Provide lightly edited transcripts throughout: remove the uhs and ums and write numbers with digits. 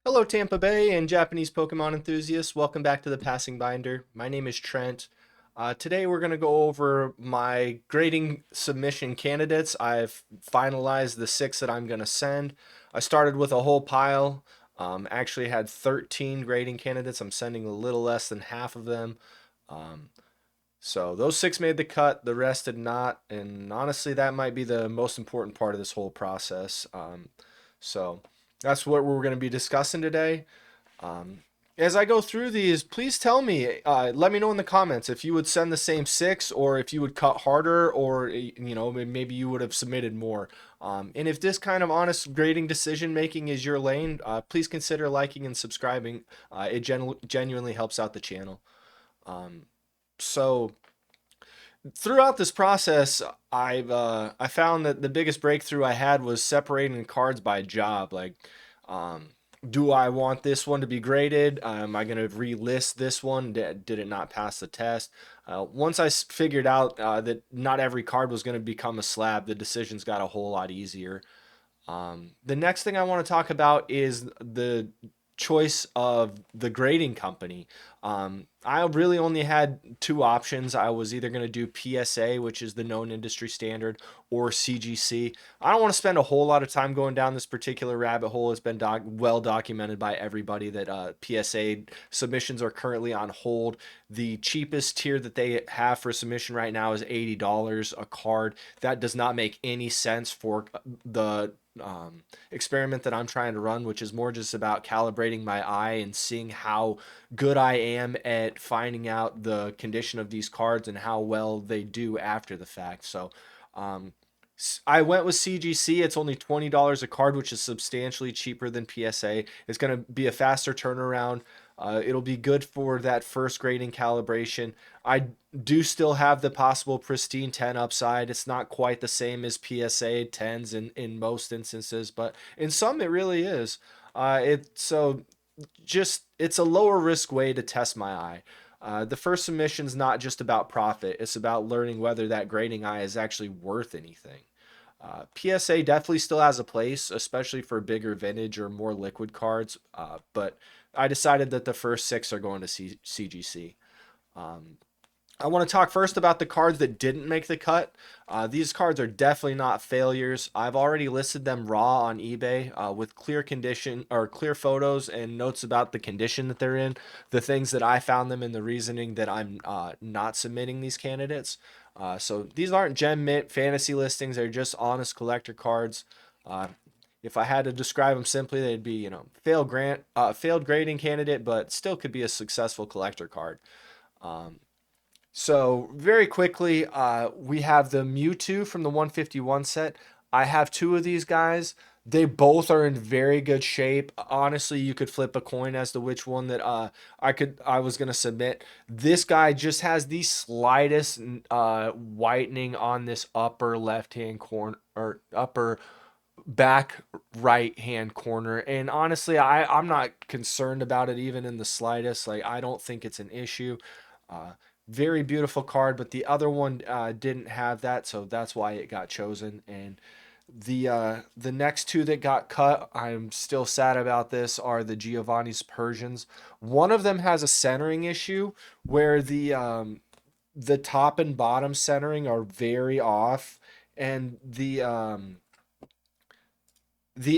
Hello, Tampa Bay and Japanese Pokemon enthusiasts. Welcome back to the Passing Binder. My name is Trent. Today we're going to go over my grading submission candidates. I've finalized the 6 that I'm going to send. I started with a whole pile. Actually had 13 grading candidates. I'm sending a little less than half of them. Um, so those 6 made the cut, the rest did not. And honestly, that might be the most important part of this whole process. So that's what we're going to be discussing today. Um, as I go through these, please tell me, let me know in the comments if you would send the same 6 or if you would cut harder or, maybe you would have submitted more. And if this kind of honest grading decision making is your lane, please consider liking and subscribing. It genuinely helps out the channel. Um, so throughout this process, I found that the biggest breakthrough I had was separating cards by job. Like, um, do I want this one to be graded? Am I going to relist this one? Did it not pass the test? Once I figured out that not every card was going to become a slab, the decisions got a whole lot easier. The next thing I want to talk about is the choice of the grading company. I really only had two options. I was either going to do PSA, which is the known industry standard, or CGC. I don't want to spend a whole lot of time going down this particular rabbit hole. It's been well documented by everybody that PSA submissions are currently on hold. The cheapest tier that they have for submission right now is $80 a card. That does not make any sense for the experiment that I'm trying to run, which is more just about calibrating my eye and seeing how good I am at finding out the condition of these cards and how well they do after the fact. So um, I went with CGC. It's only $20 a card, which is substantially cheaper than PSA. It's going to be a faster turnaround. It'll be good for that first grading calibration. I do still have the possible pristine 10 upside. It's not quite the same as PSA 10s in most instances, but in some it really is. It's a lower risk way to test my eye. The first submission is not just about profit. It's about learning whether that grading eye is actually worth anything. PSA definitely still has a place, especially for bigger vintage or more liquid cards. But I decided that the first 6 are going to CGC. Um, I want to talk first about the cards that didn't make the cut. These cards are definitely not failures. I've already listed them raw on eBay with clear condition or clear photos and notes about the condition that they're in, the things that I found them, and the reasoning that I'm not submitting these candidates. So these aren't gem mint fantasy listings; they're just honest collector cards. Uh, if I had to describe them simply, they'd be failed grading candidate, but still could be a successful collector card. Um, so very quickly, we have the Mewtwo from the 151 set. I have two of these guys. They both are in very good shape. Honestly, you could flip a coin as to which one that I was gonna submit. This guy just has the slightest whitening on this upper left hand corner or upper back right hand corner. And honestly, I'm not concerned about it even in the slightest. Like, I don't think it's an issue. Uh, Very beautiful card, but the other one didn't have that, so that's why it got chosen. And the next two that got cut, I'm still sad about this, are the Giovanni's Persians. One of them has a centering issue where the top and bottom centering are very off, and the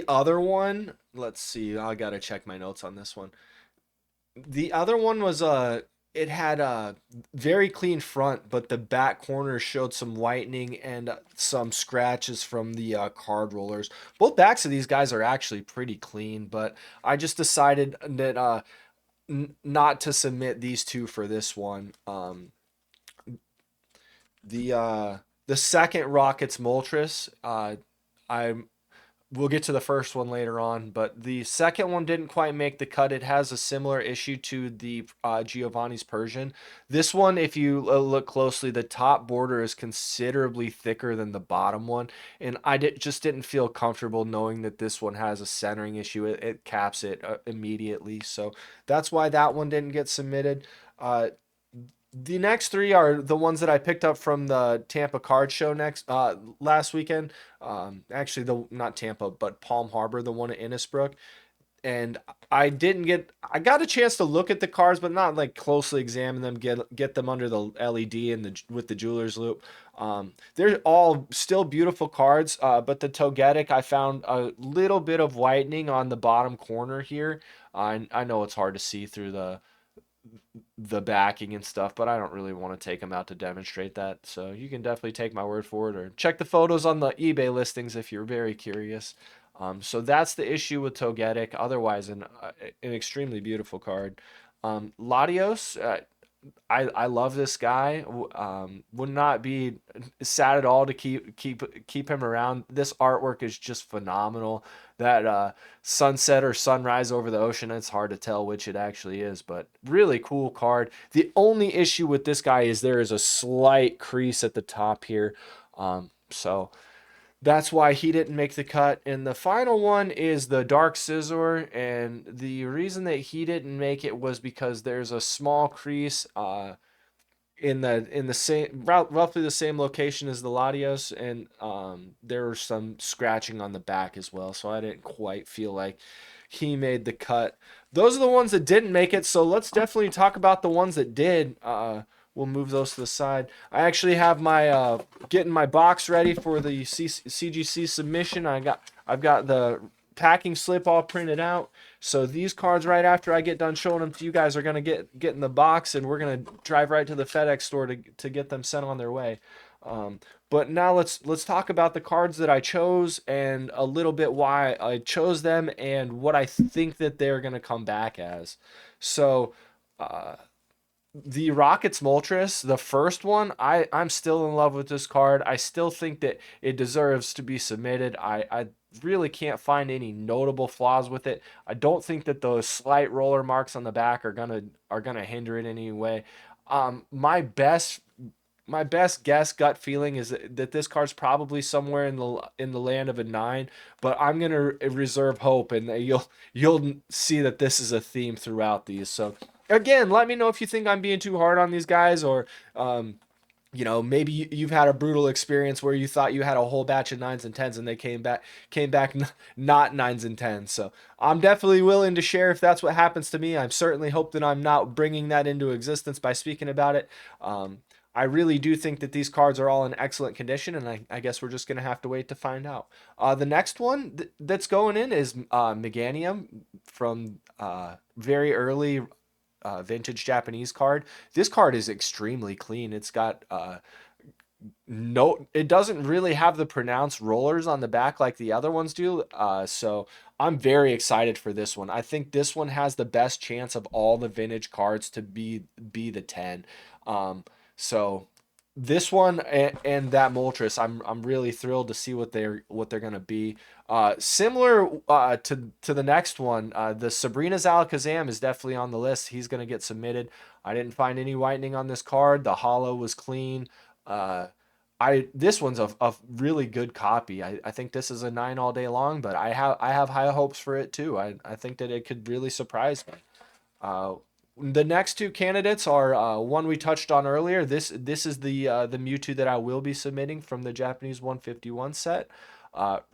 other one, let's see, I gotta check my notes on this one. The other one was it had a very clean front, but the back corner showed some whitening and some scratches from the card rollers. Both backs of these guys are actually pretty clean, but I just decided that not to submit these two for this one. The second Rockets Moltres, I we'll get to the first one later on, but the second one didn't quite make the cut. It has a similar issue to the Giovanni's Persian. This one, if you look closely, the top border is considerably thicker than the bottom one, and just didn't feel comfortable knowing that this one has a centering issue. It caps it immediately, so that's why that one didn't get submitted. The next three are the ones that I picked up from the Tampa Card Show last weekend. Actually, the not Tampa, but Palm Harbor, the one at Innisbrook. and I got a chance to look at the cards, but not like closely examine them, get them under the LED and the with the jeweler's loop. They're all still beautiful cards, but the Togetic, I found a little bit of whitening on the bottom corner here. I know it's hard to see through the backing and stuff, but I don't really want to take them out to demonstrate that. So you can definitely take my word for it, or check the photos on the eBay listings if you're very curious. So that's the issue with Togetic. Otherwise, an extremely beautiful card. Latios, I love this guy. Would not be sad at all to keep him around. This artwork is just phenomenal. That sunset or sunrise over the ocean, it's hard to tell which it actually is, but really cool card. The only issue with this guy is there is a slight crease at the top here. So that's why he didn't make the cut. And the final one is the Dark Scizor, and the reason that he didn't make it was because there's a small crease in the same roughly the same location as the Latios, and there was some scratching on the back as well. So I didn't quite feel like he made the cut. Those are the ones that didn't make it. So let's definitely talk about the ones that did. We'll move those to the side. I actually have my getting my box ready for the CGC submission. I've got the packing slip all printed out. So these cards, right after I get done showing them to you guys, are gonna get in the box, and we're gonna drive right to the FedEx store to get them sent on their way. But now let's talk about the cards that I chose and a little bit why I chose them and what I think that they're gonna come back as. So the Rockets Moltres, the first one, I'm still in love with this card. I still think that it deserves to be submitted. I really can't find any notable flaws with it. I don't think that those slight roller marks on the back are gonna hinder it in any way. My best guess, gut feeling, is that this card's probably somewhere in the land of a 9, but I'm gonna reserve hope, and you'll see that this is a theme throughout these. So again, let me know if you think I'm being too hard on these guys, or maybe you've had a brutal experience where you thought you had a whole batch of 9s and 10s, and they came back not 9s and 10s. So I'm definitely willing to share if that's what happens to me. I certainly hope that I'm not bringing that into existence by speaking about it. I really do think that these cards are all in excellent condition, and I guess we're just going to have to wait to find out. The next one that's going in is Meganium from very early vintage Japanese card. This card is extremely clean. It's got no, it doesn't really have the pronounced rollers on the back like the other ones do. So I'm very excited for this one. I think this one has the best chance of all the vintage cards to be the 10. So this one and that Moltres, I'm really thrilled to see what they're gonna be. Similar to the next one, the Sabrina's Alakazam is definitely on the list. He's gonna get submitted. I didn't find any whitening on this card. The holo was clean. This one's a really good copy. I think this is a 9 all day long, but I have high hopes for it too. I think that it could really surprise me. Uh, the next two candidates are one we touched on earlier. This is the Mewtwo that I will be submitting from the Japanese 151 set.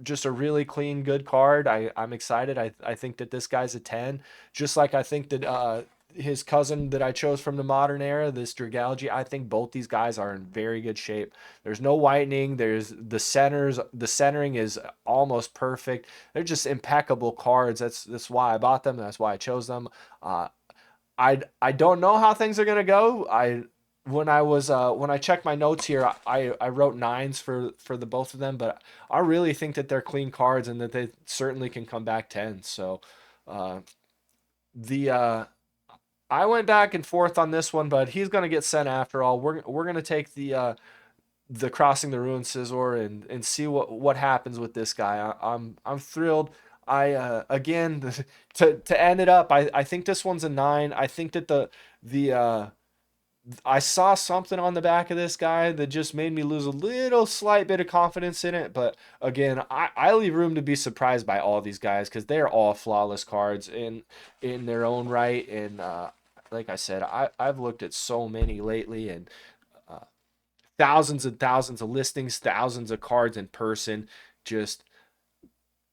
Just a really clean, good card. I'm excited. I think that this guy's a 10. Just like I think that his cousin that I chose from the modern era, this Dragalge, I think both these guys are in very good shape. There's no whitening. There's the centering is almost perfect. They're just impeccable cards. That's why I bought them. That's why I chose them. I don't know how things are gonna go. When I checked my notes here, I wrote 9s for the both of them, but I really think that they're clean cards and that they certainly can come back 10s. So the I went back and forth on this one, but he's gonna get sent after all. We're gonna take the Crossing the Ruin Scizor and see what happens with this guy. I'm thrilled. Again, to end it up, I think this one's a 9. I think that the I saw something on the back of this guy that just made me lose a little slight bit of confidence in it. But again, I leave room to be surprised by all these guys because they're all flawless cards in their own right. And like I said, I've looked at so many lately, and thousands and thousands of listings, thousands of cards in person. Just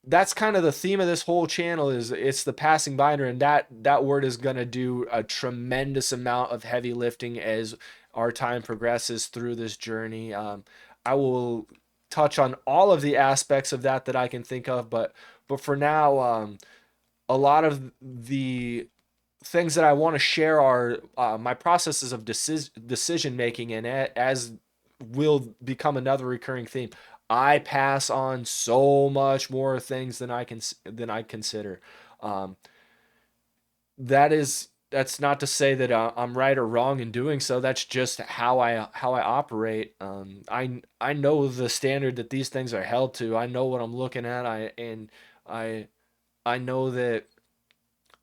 that's kind of the theme of this whole channel, is it's the passing binder, and that word is going to do a tremendous amount of heavy lifting as our time progresses through this journey. I will touch on all of the aspects of that I can think of, but for now, a lot of the things that I want to share are my processes of decision making, and as will become another recurring theme, I pass on so much more things than I consider. Um, that's not to say that I'm right or wrong in doing so. That's just how I operate. I know the standard that these things are held to. I know what I'm looking at. I I know that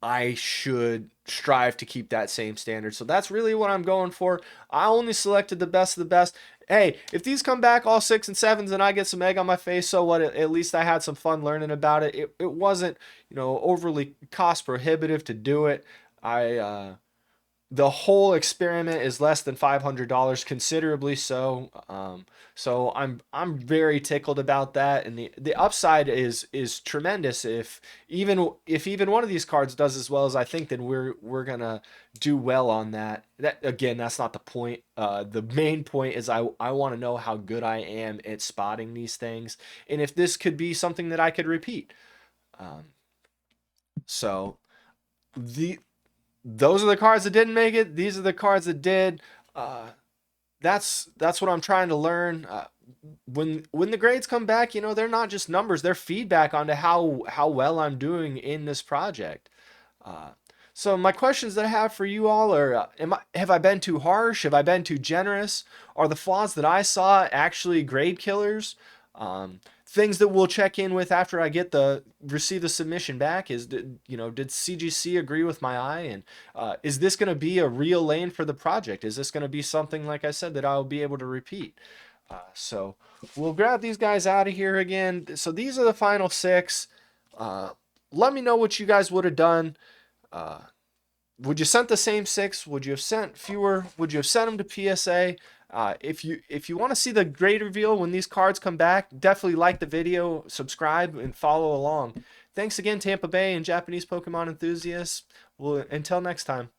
I should strive to keep that same standard. So that's really what I'm going for. I only selected the best of the best. Hey, if these come back all 6 and 7s and I get some egg on my face, so what? At least I had some fun learning about it. It wasn't, overly cost prohibitive to do it. The whole experiment is less than $500, considerably so. So I'm very tickled about that, and the upside is tremendous. If even one of these cards does as well as I think, then we're gonna do well on that. That again, that's not the point. The main point is I want to know how good I am at spotting these things, and if this could be something that I could repeat. Um, so the those are the cards that didn't make it. These are the cards that did. Uh, that's what I'm trying to learn. When the grades come back, they're not just numbers; they're feedback onto how well I'm doing in this project. Uh, so my questions that I have for you all are: have I been too harsh? Have I been too generous? Are the flaws that I saw actually grade killers? Things that we'll check in with after I receive the submission back is, did CGC agree with my eye, and is this going to be a real lane for the project? Is this going to be something, like I said, that I'll be able to repeat? So we'll grab these guys out of here again. So these are the final 6. Let me know what you guys would have done. Would you sent the same 6? Would you have sent fewer? Would you have sent them to PSA? If you want to see the grade reveal when these cards come back, definitely like the video, subscribe, and follow along. Thanks again, Tampa Bay and Japanese Pokemon enthusiasts. Well, until next time.